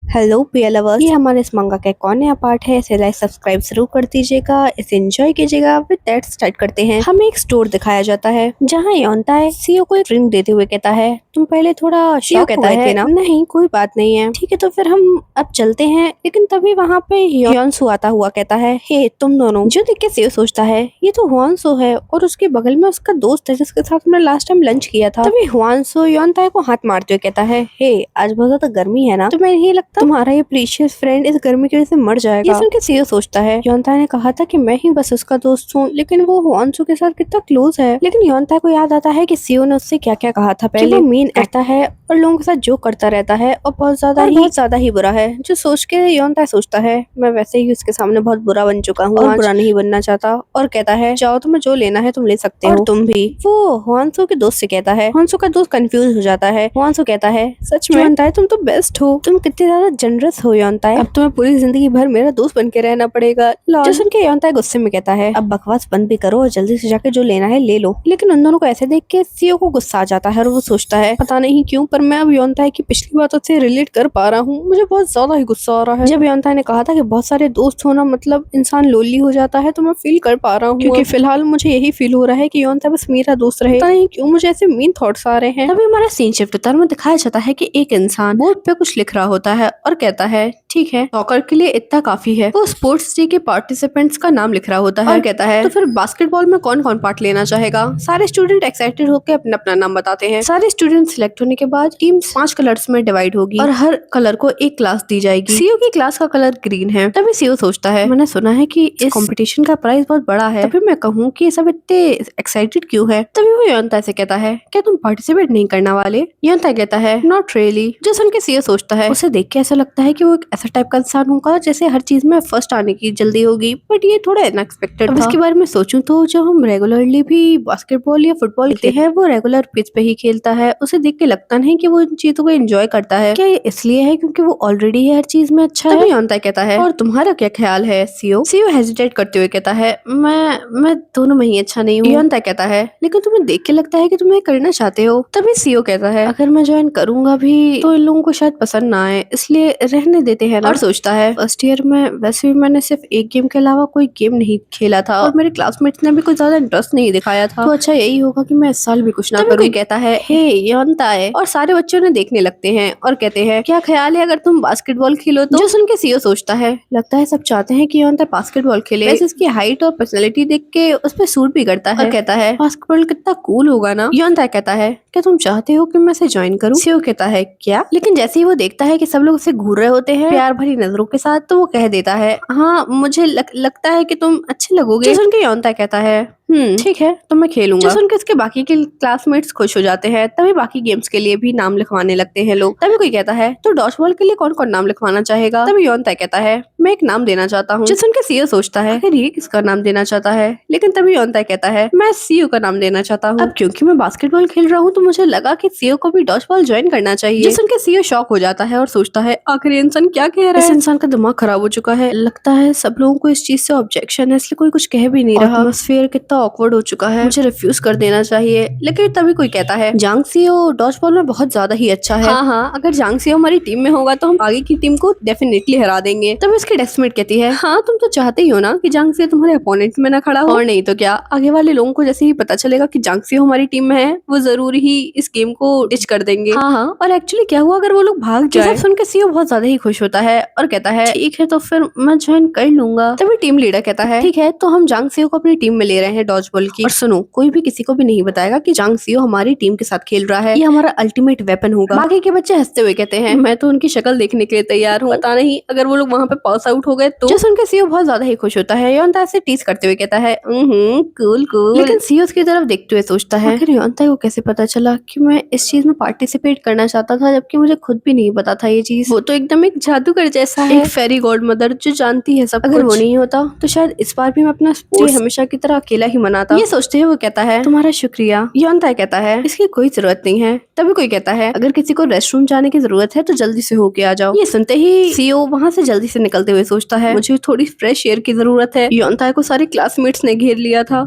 Hello पिया lovers, ये हमारे इस मंगा का एक और नया पार्ट है। इसे लाइक सब्सक्राइब जरूर कर दीजिएगा, इसे एंजॉय कीजिएगा। विद दैट स्टार्ट करते हैं। हमें एक स्टोर दिखाया जाता है जहाँ योंता है सीओ को एक ड्रिंक देते हुए कहता है तुम पहले थोड़ा शॉक कहता है ना, नहीं कोई बात नहीं है, ठीक है तो फिर हम अब चलते हैं। लेकिन तभी वहाँ पे योनसू आता हुआ कहता है हे तुम दोनों, जो देख के सीओ सोचता है ये तो हुआनसो है और उसके बगल में उसका दोस्त है जिसके साथ हमने लास्ट टाइम लंच किया था। तभी हुआनसो योंता को हाथ मारते हुए कहता है हे आज बहुत ज्यादा गर्मी है ना, तुम्हें नहीं लगता तुम्हारा ये प्रीशियस फ्रेंड इस गर्मी की वजह से मर जाएगा। ये सुन के सीओ सोचता है योंता ने कहा था कि मैं ही बस उसका दोस्त हूँ, लेकिन वो हुआनसो के साथ कितना क्लोज है। लेकिन योंता को याद आता है कि सीओ ने उससे क्या क्या कहा था पहले। वो मीन आता है और लोगों के साथ जो करता रहता है और बहुत ज्यादा ही बुरा है, जो सोच के योंता सोचता है मैं वैसे ही उसके सामने बहुत बुरा बन चुका हूँ और बुरा नहीं बनना चाहता। और कहता है जाओ तुम्हें जो लेना है तुम ले सकते हो, और तुम भी। वो हुआनसो के दोस्त से कहता है, हुआनसो का दोस्त कंफ्यूज हो जाता है। हुआनसो कहता है सच में योंता तुम तो बेस्ट हो, तुम कितने ज्यादा जनरस हो योंता, अब तुम्हें पूरी जिंदगी भर मेरा दोस्त बन के रहना पड़ेगा। जो सुन के योंता गुस्से में कहता है अब बकवास बंद भी करो और जल्दी से जाके जो लेना है ले लो। लेकिन उन दोनों को ऐसे देख के सीओ को गुस्सा आ जाता है और वो सोचता है पता नहीं क्यों पर मैं अब योंता की पिछली बातों से रिलेट कर पा रहा हूँ, मुझे बहुत ज्यादा ही गुस्सा आ रहा है। जब योंता ने कहा था कि बहुत सारे दोस्त होना मतलब इंसान लोनली हो जाता है तो मैं फील कर पा रहा हूँ, क्योंकि फिलहाल मुझे यही फील हो रहा है कि योंता बस मेरा दोस्त रहे। पता नहीं क्यों मुझे ऐसे मीन थॉट्स आ रहे हैं। तभी हमारा सीन शिफ्ट होता है और दिखाया जाता है कि एक इंसान बोर्ड पे कुछ लिख रहा होता है और कहता है ठीक है सॉकर के लिए इतना काफी है। वो स्पोर्ट्स डे के पार्टिसिपेंट्स का नाम लिख रहा होता है और कहता है तो फिर बास्केटबॉल में कौन कौन पार्ट लेना चाहेगा। सारे स्टूडेंट एक्साइटेड होकर अपना अपना नाम बताते हैं। सारे स्टूडेंट सिलेक्ट होने के बाद टीम्स 5 कलर्स में डिवाइड होगी और हर कलर को एक क्लास दी जाएगी। सीओ की क्लास का कलर ग्रीन है। तभी सीओ सोचता है मैंने सुना है कि इस कंपटीशन का प्राइस बहुत बड़ा है, तभी मैं कहूँ कि सब इतने एक्साइटेड क्यों है। तभी वो योंता से कहता है क्या तुम पार्टिसिपेट नहीं करने वाले। योंता कहता है नॉट रियली। जो सुन के सीओ सोचता है उसे देख के ऐसा लगता है कि वो एक ऐसा टाइप का इंसान होगा जैसे हर चीज में फर्स्ट आने की जल्दी होगी, बट ये थोड़ा अनएक्सपेक्टेड था। इसके बारे में सोचूं तो जो हम रेगुलरली भी बास्केटबॉल या फुटबॉल खेलते हैं वो रेगुलर पिच पे ही खेलता है, उसे देख के लगता नहीं कि वो इन चीजों को एंजॉय करता है। क्या ये इसलिए है क्योंकि वो ऑलरेडी हर चीज में अच्छा है। योंता कहता है और तुम्हारा क्या ख्याल है सीओ। सीओ हेजिटेट करते हुए कहता है मैं दोनों में ही अच्छा नहीं हूँ। योंता कहता है लेकिन तुम्हें देख के लगता है कि तुम करना चाहते हो। तभी सीओ कहता है अगर मैं ज्वाइन करूंगा भी तो इन लोगों को शायद पसंद ना आए, इसलिए रहने देते हैं ना। और सोचता है फर्स्ट ईयर में वैसे भी मैंने सिर्फ एक गेम के अलावा कोई गेम नहीं खेला था और मेरे क्लासमेट्स ने भी कुछ ज्यादा इंटरेस्ट नहीं दिखाया था, तो अच्छा यही होगा कि मैं इस साल भी कुछ ना करूं। कोई कहता है हे योंता है और सारे बच्चों ने देखने लगते हैं और कहते हैं क्या ख्याल है अगर तुम बास्केटबॉल खेलो तो। जो सुन के सीओ सोचता है लगता है सब चाहते हैं कि योंता बास्केटबॉल खेले, वैसे इसकी हाइट और पर्सनैलिटी देख के उस पर सूट भी करता है और कहता है बास्केटबॉल कितना कूल होगा ना। योंता कहता है क्या तुम चाहते हो कि मैं इसे ज्वाइन करूं। सीओ कहता है क्या, लेकिन जैसे ही वो देखता है कि सब लोग उसे घूर रहे होते हैं प्यार भरी नजरों के साथ तो वो कह देता है हाँ मुझे लगता है कि तुम अच्छे लगोगे। जो सुन के योंता कहता है ठीक है तो मैं खेलूंगा। जो सुन के उसके बाकी के क्लासमेट्स खुश हो जाते हैं। तभी बाकी गेम्स के लिए भी नाम लिखवाने लगते हैं लोग। तभी कोई कहता है तो डॉशबॉल के लिए कौन कौन नाम लिखवाना चाहेगा। तभी योंता कहता है मैं एक नाम देना चाहता हूँ। जो सुन के सीओ सोचता है अरे ये किसका नाम देना चाहता है, लेकिन तभी योंता कहता है मैं सीओ का नाम देना चाहता हूँ। अब क्योंकि मैं बास्केटबॉल खेल रहा हूँ तो मुझे लगा कि सीओ को भी डॉशबॉल ज्वाइन करना चाहिए। जो सुन के सीओ शॉक हो जाता है और सोचता है आखिर इंसान क्या कह रहा है। इस इंसान का दिमाग खराब हो चुका है, लगता है सब लोगों को इस चीज से ऑब्जेक्शन है इसलिए कोई कुछ कह भी नहीं रहा। एटमॉस्फेयर कितना ऑकवर्ड हो चुका है, मुझे रिफ्यूज कर देना चाहिए। लेकिन तभी कोई कहता है जांग सीओ डॉशबॉल में बहुत ज्यादा ही अच्छा है। हाँ अगर जांग सीओ हमारी टीम में होगा तो हम आगे की टीम को डेफिनेटली हरा देंगे। तभी उसकी डेस्कमेट कहती है हाँ तुम तो चाहते ही हो ना कि जांग सीओ तुम्हारे अपोनेंट में ना खड़ा हो, और नहीं तो क्या आगे वाले लोगों को जैसे ही पता चलेगा कि जांग सीओ हमारी टीम में है वो जरूर ही इस गेम को डिच कर देंगे। हाँ और एक्चुअली क्या हुआ अगर वो लोग भाग जाए। सुन के सीओ बहुत ज्यादा ही खुश होता है और कहता है ठीक है तो फिर मैं ज्वाइन कर लूंगा। तभी टीम लीडर कहता है ठीक है तो हम जांग सीओ को अपनी टीम में ले रहे हैं डॉजबॉल की, और सुनो कोई भी किसी को भी नहीं बताएगा कि जांग सीओ हमारी टीम के साथ खेल रहा है, ये हमारा अल्टीमेट वेपन होगा। बाकी के बच्चे हंसते हुए कहते हैं मैं तो उनकी शक्ल देखने के लिए तैयार हूँ, पता नहीं अगर वो लोग वहाँ पे पास आउट हो गए तो। जो सुन के सीओ बहुत ज्यादा ही खुश होता है। योंता से टीज करते हुए कहता है कूल कूल, लेकिन सीओ की तरफ देखते हुए सोचता है आखिर योंता को कैसे पता चला कि मैं इस चीज में पार्टिसिपेट करना चाहता था जबकि मुझे खुद भी नहीं पता था ये चीज। वो तो एकदम एक जादूगर जैसा है, एक फेरी गॉड मदर जो जानती है सब। अगर वो नहीं होता तो शायद इस बार भी मैं अपना स्पोर्ट्स हमेशा की तरह अकेला ही मनाता। ये सोचते हुए वो कहता है तुम्हारा शुक्रिया। योंता कहता है इसकी कोई जरूरत नहीं है। तभी कोई कहता है अगर किसी को रेस्टरूम जाने की जरूरत है तो जल्दी से होके आ जाओ। ये सुनते ही सीओ वहाँ से जल्दी से निकलते हुए सोचता है मुझे थोड़ी फ्रेश एयर की जरूरत है। योंता को सारे क्लासमेट्स ने घेर लिया था।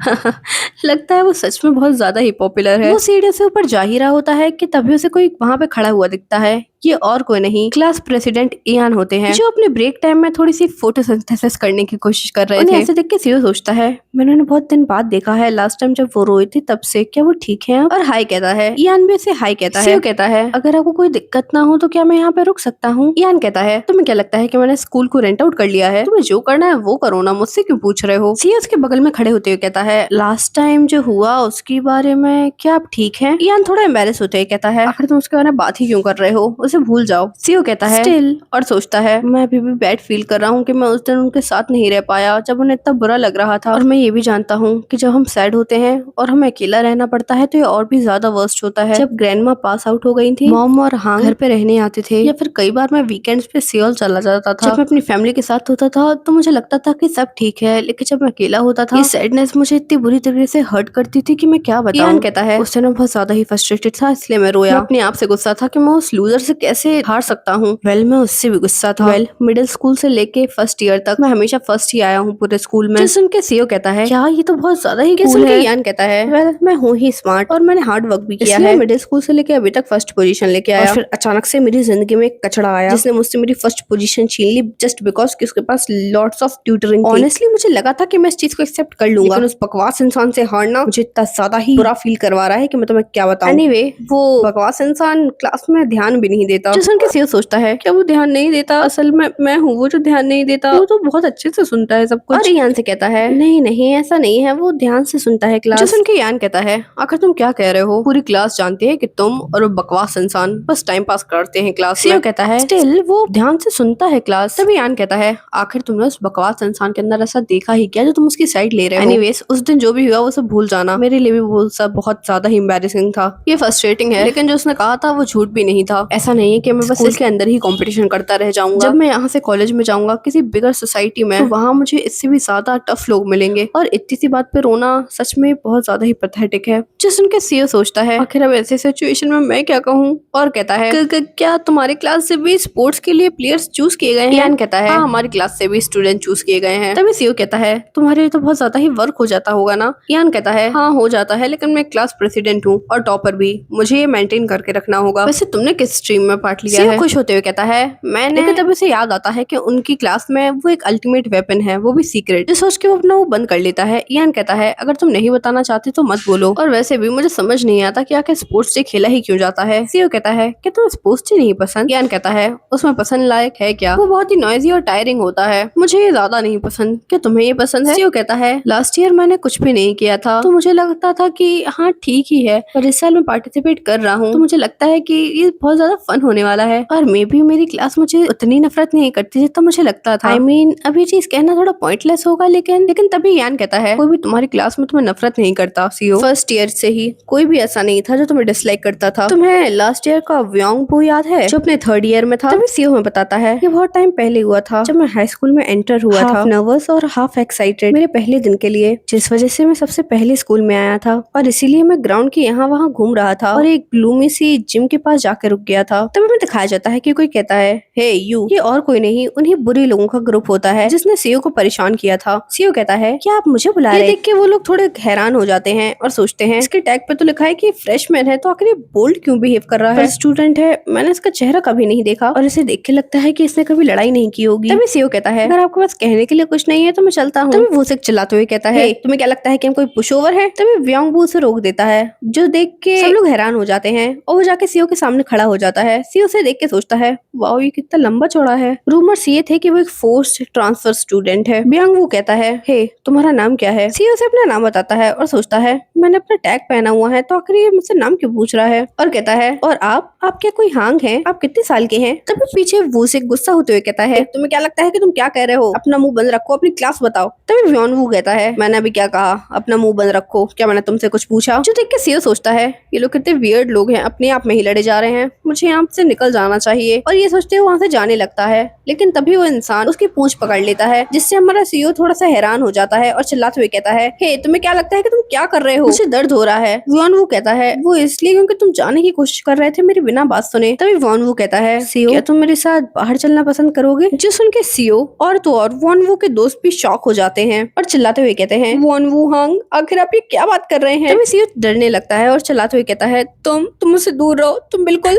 लगता है वो सच में बहुत ज्यादा ही पॉपुलर है। वो सीढ़ियों से ऊपर जा ही रहा होता है कि तभी उसे कोई वहाँ पे खड़ा हुआ दिखता है। ये और कोई नहीं क्लास प्रेसिडेंट इयान होते हैं, जो अपने ब्रेक टाइम में थोड़ी सी फोटोसिंथेसिस करने की कोशिश कर रहे थे। ऐसे देख के सीओ सोचता है मैंने उन्हें बहुत दिन बाद देखा है, लास्ट टाइम जब वो रोई थी तब से, क्या वो ठीक है? और हाई कहता है। इयान भी उसे हाई कहता है। सीओ कहता है अगर आपको कोई दिक्कत ना हो तो क्या मैं यहाँ पे रुक सकता हूँ? इयान कहता है तुम्हें क्या लगता है कि मैंने स्कूल को रेंट आउट कर लिया है? तुम्हें जो करना है वो करो ना, मुझसे क्यों पूछ रहे हो? सीओ उसके बगल में खड़े होते हुए कहता है लास्ट टाइम जो हुआ उसके बारे में क्या आप ठीक है? इयान थोड़ा एम्बेरस होते हुए कहता है आखिर तुम उसके बारे में बात ही क्यों कर रहे हो, उसे भूल जाओ। सीओ कहता है स्टिल, और सोचता है मैं अभी भी बैड फील कर रहा हूँ कि मैं उस दिन उनके साथ नहीं रह पाया जब उन्हें इतना बुरा लग रहा था। और मैं ये भी जानता हूँ कि जब हम सैड होते हैं और हमें अकेला रहना पड़ता है तो ये और भी ज्यादा वर्स्ट होता है। जब ग्रैंडमा पास आउट हो गई थी, मॉम और हाँ घर पे रहने आते थे, या फिर कई बार मैं वीकेंड्स पे सियोल चला जाता था। जब मैं अपनी फैमिली के साथ होता था तो मुझे लगता था कि सब ठीक है, लेकिन जब मैं अकेला होता था ये सैडनेस मुझे इतनी बुरी तरीके से हर्ट करती थी कि मैं क्या बताऊं। इयान कहता है उस दिन मैं बहुत ज्यादा ही फ्रस्ट्रेटेड था इसलिए मैं रोया। मैं अपने आप से गुस्सा था कि मैं उस लूजर से कैसे हार सकता हूँ। वेल मैं उससे भी गुस्सा था। वेल मिडिल स्कूल से लेके फर्स्ट ईयर तक मैं हमेशा फर्स्ट ही आया हूँ पूरे स्कूल में। सुन के सीओ कहता है क्या ये तो बहुत ज्यादा ही कूल है। इयान कहता है वेल मैं हूँ ही स्मार्ट और मैंने हार्ड वर्क भी किया है, मिडिल स्कूल से लेके अभी तक फर्स्ट पोजीशन लेके आया। और फिर अचानक से मेरी जिंदगी में एक कचड़ा आया जिसने मुझसे मेरी फर्स्ट पोजीशन छीन ली जस्ट बिकॉज कि उसके पास लॉट्स ऑफ ट्यूटरिंग। ऑनेस्टली मुझे लगा था कि मैं इस चीज को एक्सेप्ट कर लूंगा, लेकिन उस बकवास इंसान से हारना मुझे इतना ज्यादा ही बुरा फील करवा रहा है कि मैं तुम्हें क्या बताऊं। एनीवे वो बकवास इंसान क्लास में ध्यान भी नहीं देता। जो सुन के सीओ सोचता है क्या वो ध्यान नहीं देता? असल में मैं हूँ वो जो ध्यान नहीं देता। वो तो बहुत अच्छे से सुनता है सब कुछ। और इयान से कहता है नहीं नहीं ऐसा नहीं है, वो ध्यान से सुनता है क्लास। जो सुन के इयान कहता है आखिर तुम क्या कह रहे हो? पूरी क्लास जानती है कि तुम और वो बकवास इंसान बस टाइम पास करते हैं क्लास में। कहता है स्टिल वो ध्यान से सुनता है क्लास। तभी इयान कहता है आखिर तुमने उस बकवास इंसान के अंदर ऐसा देखा ही क्या जो तुम उसकी साइड ले रहे हो? एनीवेज उस दिन जो भी हुआ वो सब भूल जाना, मेरे लिए भी वो सब बहुत ज्यादा ही एम्बैरेसिंग था। ये फ्रस्ट्रेटिंग है, लेकिन जो उसने कहा था वो झूठ भी नहीं था। ऐसा नहीं है कि मैं बस इसके अंदर ही कंपटीशन करता रह जाऊंगा। जब मैं यहाँ से कॉलेज में जाऊंगा किसी बिगर सोसाइटी में तो वहाँ मुझे इससे भी ज्यादा टफ लोग मिलेंगे। और इतनी सी बात पे रोना सच में बहुत ज्यादा ही पैथेटिक है। जो सुन के सीओ सोचता है आखिर अब ऐसे सिचुएशन में मैं क्या कहूँ, और कहता है क्या तुम्हारी क्लास से भी स्पोर्ट्स के लिए प्लेयर्स चूज किए गए हैं? इयान कहता है हाँ हमारी क्लास से भी स्टूडेंट चूज किए गए हैं। तभी सीओ कहता है तुम्हारे लिए तो बहुत ज्यादा ही वर्क हो जाता होगा ना? इयान कहता है हाँ हो जाता है, लेकिन मैं क्लास प्रेसिडेंट हूँ और टॉपर भी, मुझे ये मेंटेन करके रखना होगा। वैसे तुमने किस स्ट्रीम में पार्ट लिया है? खुश होते हुए कहता है मैंने, लेकिन तब उसे याद आता है कि उनकी क्लास में वो एक अल्टीमेट वेपन है, वो भी सीक्रेट। जो सोच के वो अपना वो बंद कर लेता है। इयान कहता है अगर तुम नहीं बताना चाहते तो मत बोलो, और वैसे भी मुझे समझ नहीं आता कि आखिर स्पोर्ट्स डे खेला ही क्यों जाता है। सीओ कहता है कि तुम्हें स्पोर्ट्स डे नहीं पसंद? इयान कहता है उसमें पसंद लायक है क्या? वो बहुत ही नॉइजी और टायरिंग होता है, मुझे ये ज्यादा नहीं पसंद। क्या तुम्हें ये पसंद है? सीओ कहता है लास्ट ईयर मैंने कुछ भी नहीं किया था तो मुझे लगता था कि हाँ ठीक ही है, पर इस साल मैं पार्टिसिपेट कर रहा हूँ तो मुझे लगता है कि ये बहुत ज्यादा फन होने वाला है। और मे भी मेरी क्लास मुझे उतनी नफरत नहीं करती जितना मुझे लगता था। I mean, अब ये चीज कहना थोड़ा पॉइंटलेस होगा, लेकिन तभी यान कहता है कोई भी तुम्हारी क्लास में तुम्हें नफरत नहीं करता सीओ। फर्स्ट ईयर से ही कोई भी ऐसा नहीं था जो तुम्हें डिसलाइक करता था। तुम्हें लास्ट ईयर का व्योंग बू याद है जो अपने थर्ड ईयर में था? तभी सीओ में बताता है ये बहुत टाइम पहले हुआ था जब मैं हाई स्कूल में एंटर हुआ था, नर्वस और हाफ एक्साइटेड मेरे पहले दिन के लिए, जिस वजह से मैं सबसे पहले स्कूल में आया था और इसीलिए मैं ग्राउंड के यहाँ वहाँ घूम रहा था और एक ग्लूमी सी जिम के पास जाकर रुक गया था। तभी हमें दिखाया जाता है कि कोई कहता है हे यू, ये और कोई नहीं उन्हीं बुरे लोगों का ग्रुप होता है जिसने सीओ को परेशान किया था। सीओ कहता है क्या आप मुझे बुला रहे हैं? देख के वो लोग थोड़े हैरान हो जाते हैं और सोचते हैं इसके टैग पे तो लिखा है कि फ्रेशमैन है तो आखिर ये बोल्ड क्यों बिहेव कर रहा है? स्टूडेंट है, मैंने इसका चेहरा कभी नहीं देखा और इसे देख के लगता है कि इसने कभी लड़ाई नहीं की होगी। तभी सीओ कहता है अगर आपके पास कहने के लिए कुछ नहीं है तो मैं चलता हूँ। तभी वो चिल्लाते हुए कहता है तुम्हें क्या लगता है कि हम कोई पुश ओवर है? तभी व्योंग बू उसे रोक देता है जो देख के सब लोग हैरान हो जाते हैं और वो जाके सीओ के सामने खड़ा हो जाता है। सीओ से देख के सोचता है वाओ ये कितना लंबा चौड़ा है। रूमर्स ये थे कि वो एक फोर्स्ड ट्रांसफर स्टूडेंट है। व्योंग बू कहता है हे तुम्हारा नाम क्या है? सीओ से अपना नाम बताता है और सोचता है मैंने अपना टैग पहना हुआ है तो आखिर ये मुझसे नाम क्यों पूछ रहा है? और कहता है और आप क्या कोई हांग हैं? आप कितने साल के हैं? तभी पीछे वो से गुस्सा होते हुए कहता है तुम्हें क्या लगता है कि तुम क्या कह रहे हो? अपना मुंह बंद रखो, अपनी क्लास बताओ। तभी व्योंग बू कहता है मैंने अभी क्या कहा? अपना मुंह बंद रखो, क्या मैंने तुमसे कुछ पूछा? जो देख के सीओ सोचता है ये लोग कितने वियर्ड लोग हैं, अपने आप में ही लड़े जा रहे हैं, मुझे यहाँ से निकल जाना चाहिए। और ये सोचते हुए वहाँ से जाने लगता है, लेकिन तभी वो इंसान उसकी पूंछ पकड़ लेता है जिससे हमारा सीओ थोड़ा सा हैरान हो जाता है और चिल्लाते हुए कहता है हे तुम्हें क्या लगता है कि तुम क्या कर रहे हो? मुझे दर्द हो रहा है। व्योंग बू कहता है वो इसलिए क्योंकि तुम जाने की कोशिश कर रहे थे मेरी बिना बात सुने। तभी व्योंग बू कहता है सीओ क्या तुम मेरे साथ बाहर चलना पसंद करोगे? जो सुन के सीओ और तो और व्योंग बू के दोस्त भी शॉक हो जाते हैं और चिल्लाते हुए कहते हैं व्योंग बू हांग आखिर आप ये क्या बात कर रहे हैं? तभी सीओ डरने लगता है और चिल्लाते हुए कहता है तुम मुझसे दूर रहो, तुम बिल्कुल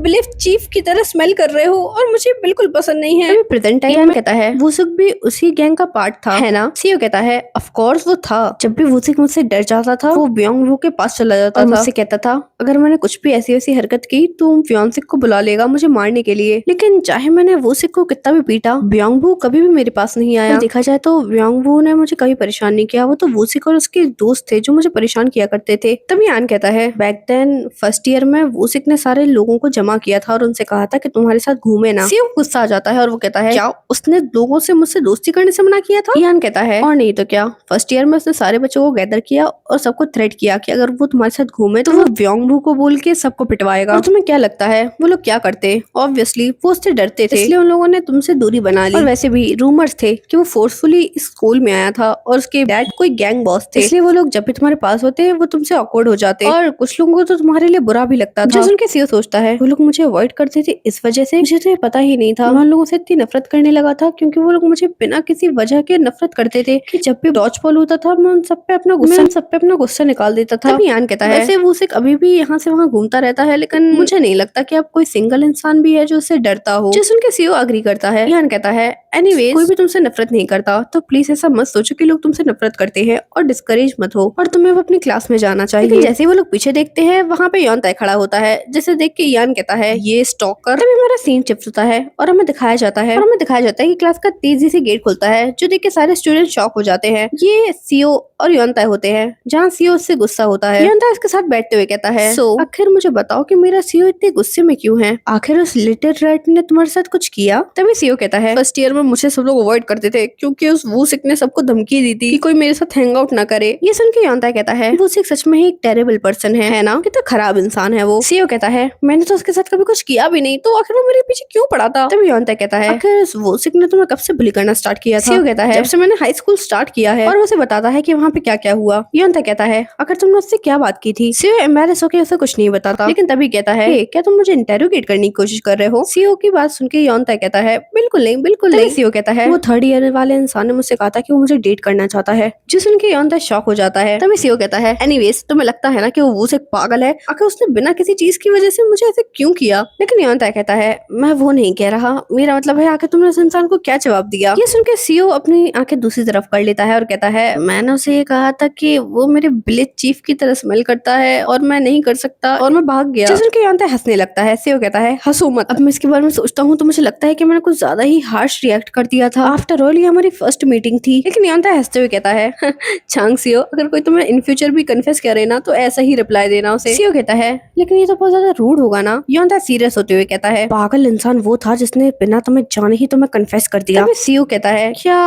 बिलीफ चीफ की तरह स्मेल कर रहे हो और मुझे बिल्कुल पसंद नहीं है। प्रेजेंट टाइम कहता है वूसिक भी उसी गैंग का पार्ट था, है ना? सीओ कहता है ऑफ कोर्स वो था। जब भी वूसिक मुझसे डर जाता था वो ब्योंग वू के पास चला जाता था, मुझसे कहता था अगर मैंने कुछ भी ऐसी वैसी हरकत की तो ब्योंसिक को बुला लेगा मुझे मारने के लिए। लेकिन चाहे मैंने वूसिक को कितना भी पीटा, ब्योंग वू कभी भी मेरे पास नहीं आया। देखा जाए तो ब्योंग वू ने मुझे कभी परेशान नहीं किया, वो तो वूसिक और उसके दोस्त थे जो मुझे परेशान किया करते थे। तभी यान कहता है बैक देन फर्स्ट ईयर में वूसिक ने सारे लोगों को जमा किया था और उनसे कहा था कि तुम्हारे साथ घूमे ना। सीओ गुस्सा आ जाता है और वो कहता है क्या उसने लोगों से मुझसे दोस्ती करने से मना किया था? यान कहता है और नहीं तो क्या, फर्स्ट ईयर में उसने सारे बच्चों को गैदर किया और सबको थ्रेट किया कि अगर वो तुम्हारे साथ घूमे तो वो ब्योंग वू को बोल के सबको पिटवाएगा। और तुम्हें क्या लगता है वो लोग क्या करते? ऑब्वियसली वो उससे डरते थे, इसलिए उन लोगों ने तुमसे दूरी बना ली। और वैसे भी रूमर्स थे कि वो फोर्सफुली इस स्कूल में आया था और उसके डैड कोई गैंग बॉस थे, इसलिए वो लोग जब भी तुम्हारे पास होते वो तुमसे ऑकवर्ड हो जाते और कुछ लोगों को तो तुम्हारे लिए बुरा भी लगता था। जो सुन के सीओ सोचता है वो लोग मुझे अवॉइड करते थे इस वजह से, मुझे तो ये पता ही नहीं था। मैं उन लोगों से इतनी नफरत करने लगा था क्योंकि वो लोग मुझे बिना किसी वजह के नफरत करते थे कि जब भी डॉज बॉल होता था मैं उन सब पे अपना गुस्सा निकाल देता था। तभी यान कहता है वैसे वो सिर्फ अभी भी यहाँ से वहाँ घूमता रहता है, लेकिन मुझे नहीं लगता कि अब कोई सिंगल इंसान भी है जो उससे डरता हो। जो सुन के सीओ अग्री करता है। यान कहता है एनीवेज कोई भी तुमसे नफरत नहीं करता तो प्लीज ऐसा मत सोचो कि लोग तुमसे नफरत करते हैं और डिस्करेज मत हो और तुम्हें अपनी क्लास में जाना चाहिए। लेकिन जैसे ही वो लोग पीछे देखते हैं वहाँ पे योन तय खड़ा होता है, जिसे देख के यान कहता है ये स्टॉकर। तभी हमारा सीन शिफ्ट होता है और हमें दिखाया जाता है कि क्लास का तेजी से गेट खुलता है जो देख के सारे स्टूडेंट शॉक हो जाते हैं। ये सीओ और योनता होते हैं जहाँ सीओ उससे गुस्सा होता है। योनता इसके साथ बैठते हुए कहता है सो आखिर मुझे बताओ कि मेरा सीओ इतने गुस्से में क्यों है? आखिर उस लिटिल रैट ने तुम्हारे साथ कुछ किया? तभी सीओ कहता है फर्स्ट ईयर में मुझे सब लोग अवॉइड करते थे क्योंकि उस वूसिक ने सबको धमकी दी थी कि कोई मेरे साथ हैंग आउट ना करे। ये सुन के योनता कहता है वूसिक सच में ही एक टेरेबल पर्सन है ना? कितना खराब इंसान है वो। सीओ कहता है मैंने तो उसके साथ कभी कुछ किया भी नहीं तो आखिर वो मेरे पीछे क्यों पड़ा था? तभी योनता कहता है आखिर उस वूसिक ने तुम्हें कब से बुली करना स्टार्ट किया था? सीओ कहता है जब से मैंने हाई स्कूल स्टार्ट किया है। और उसे बताता है कि वहाँ पे क्या क्या हुआ। योनता कहता है आखिर तुमने उससे क्या बात की थी? सीओ एम्बैरेस होकर उसे कुछ नहीं बताता, लेकिन तभी कहता है क्या तुम मुझे इंटेरोगेट करने की कोशिश कर रहे हो? सीओ की बात सुन के योनता कहता है बिल्कुल नहीं। सीओ कहता है वो थर्ड ईयर वाले इंसान ने मुझसे कहा था कि वो मुझे डेट करना चाहता है। जो सुन के योनता शॉक हो जाता है। तभी सीओ कहता है एनीवेज तुम्हें लगता है ना कि वो एक पागल है, आखिर उसने बिना किसी चीज की वजह से मुझे ऐसे क्यों किया? लेकिन योनता कहता है मैं वो नहीं कह रहा, मेरा मतलब है आखिर तुमने उस इंसान को क्या जवाब दिया? ये सुन के सीओ अपनी आंखें दूसरी तरफ कर लेता है और कहता है मैंने उसे ये कहा था कि वो मेरे विलेज चीफ की तरह स्मेल करता है और मैं नहीं कर सकता और मैं भाग गया। सुन के योनता हंसने लगता है। सीओ कहता है हंसो मत, अब मैं इसके बारे में सोचता हूँ तो मुझे लगता है कि मैंने कुछ ज्यादा ही हार्श रिएक्ट कर दिया था। आफ्टर ऑल ये हमारी फर्स्ट मीटिंग थी। लेकिन योनता हंसते हुए कहता है चांग सीओ अगर कोई तुम्हें इन फ्यूचर भी कन्फेस करे ना तो ऐसा ही रिप्लाई देना उसे। सीओ कहता है लेकिन ये तो बहुत ज्यादा रूड होगा ना? योनता सीरियस होते हुए कहता है पागल इंसान वो था जिसने बिना तुम्हें जाने ही तुम्हें कन्फेस कर दिया। सीओ कहता है क्या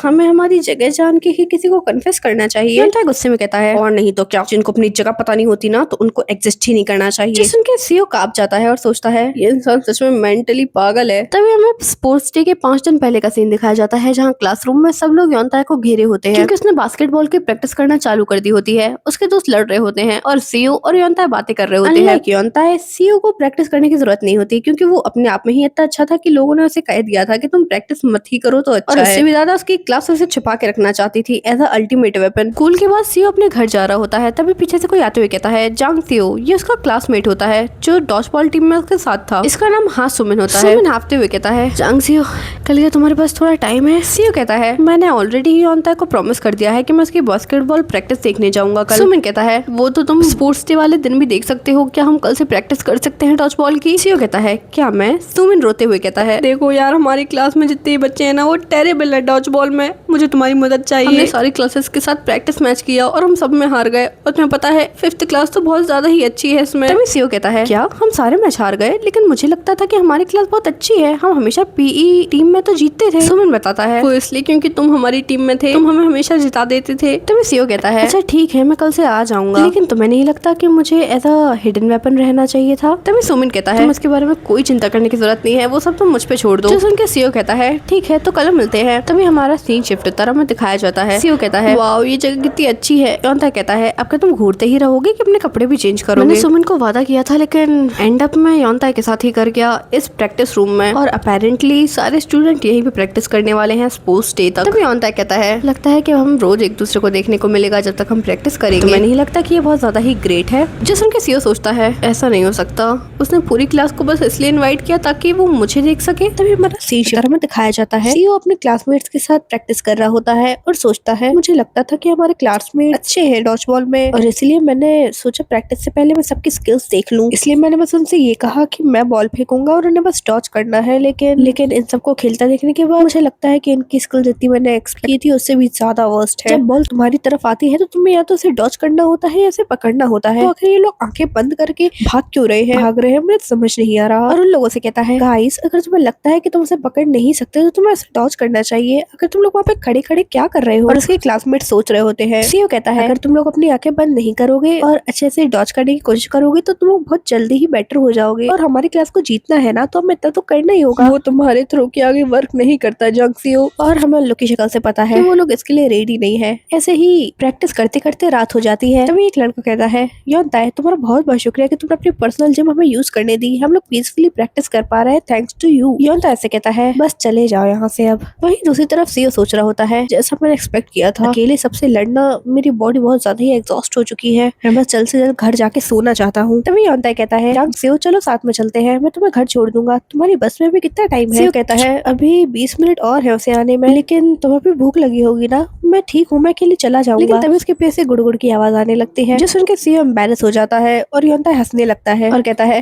हमें हमारी जगह जान के ही किसी को कन्फेस करना चाहिए? योनता गुस्से में कहता है और नहीं तो क्या, जिनको अपनी जगह पता नहीं होती ना तो उनको एग्जिस्ट ही नहीं करना चाहिए। जिस उनके सीओ कांप जाता है और सोचता है ये इंसान सच में मेंटली पागल है। तभी हमें स्पोर्ट्स डे के 5 दिन पहले का सीन दिखाया जाता है जहाँ क्लासरूम में सब लोग योनता को घेरे होते हैं क्योंकि उसने बास्केटबॉल की प्रैक्टिस करना चालू कर दी होती है। उसके दोस्त लड़ रहे होते हैं और सीओ और योनता बातें कर रहे होते हैं। योनता सीओ को प्रैक्टिस करने की जरूरत नहीं होती क्योंकि वो अपने आप में ही इतना अच्छा था कि लोगों ने उसे कह दिया था कि तुम प्रैक्टिस मत ही करो तो अच्छा है। उससे भी ज्यादा उसकी क्लास उसे छुपा के रखना चाहती थी as a ultimate weapon. School के बाद सीओ अपने घर जा रहा होता है तभी पीछे से कोई आते हुए कहता है जांग सीओ। ये उसका क्लासमेट होता है जो डॉजबॉल टीम में उसके साथ था। इसका नाम हाँ सुमिन होता है। सुमिन हाफते हुए कहता है जांग सीओ कल क्या तुम्हारे पास थोड़ा टाइम है? सीओ कहता है मैंने ऑलरेडी योनता को प्रॉमिस कर दिया है कि मैं उसकी बास्केटबॉल प्रैक्टिस देखने जाऊंगा कल। सुमिन कहता है वो तो तुम स्पोर्ट्स डे वाले दिन भी देख सकते हो, क्या हम कल से प्रैक्टिस कर सकते हैं डॉजबॉल की? सीओ कहता है क्या मैं? सुमिन रोते हुए कहता है देखो यार हमारी क्लास में जितने बच्चे हैं ना वो टेरेबल है डॉजबॉल में, मुझे तुम्हारी मदद चाहिए। हमने सारी क्लासेस के साथ प्रैक्टिस मैच किया और हम सब में हार गए और तुम्हें पता है 5th क्लास तो बहुत ज्यादा ही अच्छी है इसमें। तभी सीओ कहता है क्या हम सारे मैच हार गए? लेकिन मुझे लगता था कि हमारी क्लास बहुत अच्छी है, हम हमेशा पीई टीम में तो जीतते थे। सुमिन बताता है वो इसलिए क्योंकि तुम हमारी टीम में थे, तुम हमें हमेशा जिता देते थे। तभी सीओ कहता है अच्छा ठीक है मैं कल से आ जाऊंगा, लेकिन तुम्हें नहीं लगता कि मुझे ऐसा हिडन वेपन रहना चाहिए था? तभी सुमिन कहता है तुम इसके बारे में कोई चिंता करने की जरूरत नहीं है, वो सब तुम मुझ पे छोड़ दो। जो सुन के सीओ कहता है ठीक है तो कल मिलते हैं। तभी हमारा सीन शिफ्ट तरह में दिखाया जाता है। सीओ कहता है वाओ ये जगह कितनी अच्छी है। योनता कहता है अब क्या तुम घूरते ही रहोगे कि अपने कपड़े भी चेंज करोगे? मैंने सुमिन को वादा किया था लेकिन एंड अप में योनता के साथ ही कर गया इस प्रैक्टिस रूम में और अपेरेंटली सारे स्टूडेंट यहीं पे प्रैक्टिस करने वाले हैं स्पोर्ट्स डे तक। तभी योनता कहता है लगता है कि हम रोज एक दूसरे को देखने को मिलेगा जब तक हम प्रैक्टिस करेंगे। तो मैं नहीं लगता कि ये बहुत ज्यादा ही ग्रेट है। जिस उनके सीओ सोचता है ऐसा नहीं हो सकता, वो उसने पूरी क्लास को बस इसलिए इनवाइट किया ताकि वो मुझे देख सके। तभी हमारा सीन शहर में दिखाया जाता है। सीओ अपने क्लासमेट्स के साथ प्रैक्टिस कर रहा होता है और सोचता है मुझे लगता था कि हमारे क्लासमेट अच्छे हैं डॉज बॉल में, और इसलिए मैंने सोचा प्रैक्टिस से पहले मैं सबकी स्किल्स देख लूं। इसलिए मैंने बस उनसे ये कहा कि मैं बॉल फेंकूंगा और उन्हें बस डॉज करना है। लेकिन इन सबको खेलता देखने के बाद मुझे लगता है कि इनकी स्किल जितनी मैंने एक्सपेक्ट की थी उससे भी ज्यादा वर्स्ट है। जब बॉल तुम्हारी तरफ आती है तो तुम्हें या तो उसे डॉज करना होता है या उसे पकड़ना होता है। तो आखिर ये लोग आंखें बंद करके भाग क्यों रहे हैं, भाग रहे हैं, मुझे समझ नहीं आ रहा। और उन लोगों से कहता है गाइस, अगर तुम्हें लगता है कि तुम उसे पकड़ नहीं सकते तो तुम्हें उसे डॉज करना चाहिए। अगर तुम लोग वहाँ पे खड़े खड़े क्या कर रहे हो। और उसके क्लासमेट सोच रहे होते हैं। सीओ कहता है अगर तुम लोग अपनी आंखें बंद नहीं करोगे और अच्छे से डॉज करने की कोशिश करोगे तो तुम लोग बहुत जल्दी ही बेटर हो जाओगे, और हमारी क्लास को जीतना है ना तो हमें इतना तो करना ही होगा। वो तुम्हारे थ्रो के आगे वर्क नहीं करता जंग सीओ, और हमें लोग की शक्ल से पता है कि वो लोग इसके लिए रेडी नहीं है। ऐसे ही प्रैक्टिस करते करते रात हो जाती है। तभी एक लड़का कहता है योंताए तुम्हारा बहुत बहुत शुक्रिया कि तुमने अपनी पर्सनल जिम हमें यूज करने दी, हम लोग पीसफुली प्रैक्टिस कर पा रहे हैं थैंक्स टू यू। योंता ऐसे कहता है बस चले जाओ यहाँ से अब। वहीं दूसरी तरफ सीओ सोच रहा होता है जैसा मैंने एक्सपेक्ट किया था, अकेले सबसे लड़ना मेरी बॉडी बहुत ज्यादा ही एग्जॉस्ट हो चुकी है, मैं बस जल्द से जल्द घर जाके सोना चाहता हूँ। तभी योंता कहता है सीओ चलो साथ में चलते हैं, मैं तुम्हें घर छोड़ दूंगा, तुम्हारी बस में भी कितना टाइम है। सीओ कहता है अभी 20 मिनट और है उसे आने में, लेकिन तुम्हें भी भूख लगी होगी ना। मैं ठीक हूँ, मैं अकेले चला जाऊंगा। लेकिन तभी उसके पीछे से गुड़गुड़ की आवाज आने लगती है जो सुन के सीओ एम्बैरेस हो जाता है और योंता हंसने लगता है और कहता है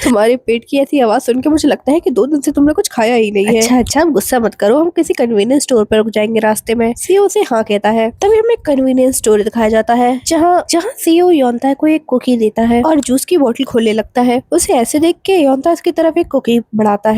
तुम्हारे पेट की ऐसी आवाज सुन के मुझे लगता है कि 2 दिन से तुमने कुछ खाया ही नहीं है। अच्छा अब गुस्सा मत करो, हम किसी कन्वीनियंस स्टोर पर रुक जाएंगे रास्ते में। सीओ से हाँ कहता है। तभी हमें कन्वीनियंस स्टोर दिखाया जाता है जहाँ सीओ योंता को एक कुकी देता है और जूस की बोतल खोलने लगता है। उसे ऐसे देख के योंता उसकी तरफ एक कुकी बढ़ाता